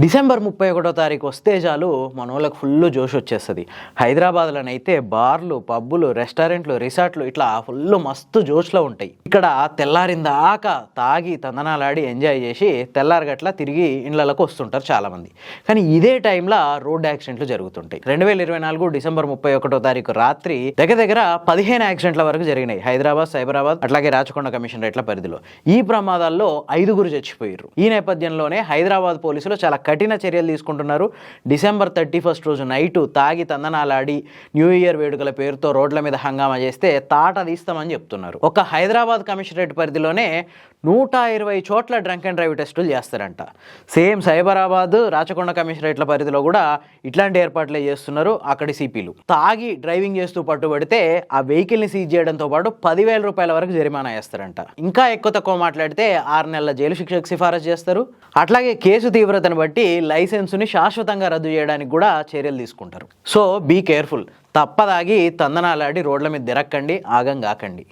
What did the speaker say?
December 31 తారీఖు వస్తే చాలు మనోళ్ళకి ఫుల్ జోష్ వచ్చేస్తుంది. హైదరాబాద్లోనైతే బార్లు, పబ్బులు, రెస్టారెంట్లు, రిసార్ట్లు ఇట్లా ఫుల్ మస్తు జోష్లో ఉంటాయి. ఇక్కడ తెల్లారిందాకా తాగి తందనాలాడి ఎంజాయ్ చేసి తెల్లారగట్ల తిరిగి ఇళ్లకు వస్తుంటారు చాలామంది. కానీ ఇదే టైంలో రోడ్ యాక్సిడెంట్లు జరుగుతుంటాయి. 2024 డిసెంబర్ 31 తారీఖు రాత్రి దగ్గర 15 యాక్సిడెంట్ల వరకు జరిగినాయి హైదరాబాద్, సైబరాబాద్ అట్లాగే రాచకొండ కమిషనరేట్ల పరిధిలో. ఈ ప్రమాదాల్లో 5 చచ్చిపోయారు. ఈ నేపథ్యంలోనే హైదరాబాద్ పోలీసులు చాలా కఠిన చర్యలు తీసుకుంటున్నారు. డిసెంబర్ 31 రోజు నైటు తాగి తందనాలాడి న్యూ ఇయర్ వేడుకల పేరుతో రోడ్ల మీద హంగామా చేస్తే తాట తీస్తామని చెప్తున్నారు. ఒక హైదరాబాద్ కమిషనరేట్ పరిధిలోనే 120 చోట్ల డ్రంక్ అండ్ డ్రైవ్ టెస్టులు చేస్తారంట. సేమ్ సైబరాబాద్, రాచకొండ కమిషనరేట్ల పరిధిలో కూడా ఇట్లాంటి ఏర్పాట్లే చేస్తున్నారు అక్కడి సిపిలు. తాగి డ్రైవింగ్ చేస్తూ పట్టుబడితే ఆ వెహికల్ని సీజ్ చేయడంతో పాటు 10,000 రూపాయల వరకు జరిమానా వేస్తారంట. ఇంకా ఎక్కువ తక్కువ మాట్లాడితే 6 నెలల జైలు శిక్షకు సిఫారసు చేస్తారు. అట్లాగే కేసు తీవ్రతను బట్టి లైసెన్సుని శాశ్వతంగా రద్దు చేయడానికి కూడా చర్యలు తీసుకుంటారు. So be careful. తప్పదాగి తందనాలాడి రోడ్ల మీద తిరక్కండి, ఆగం కాకండి.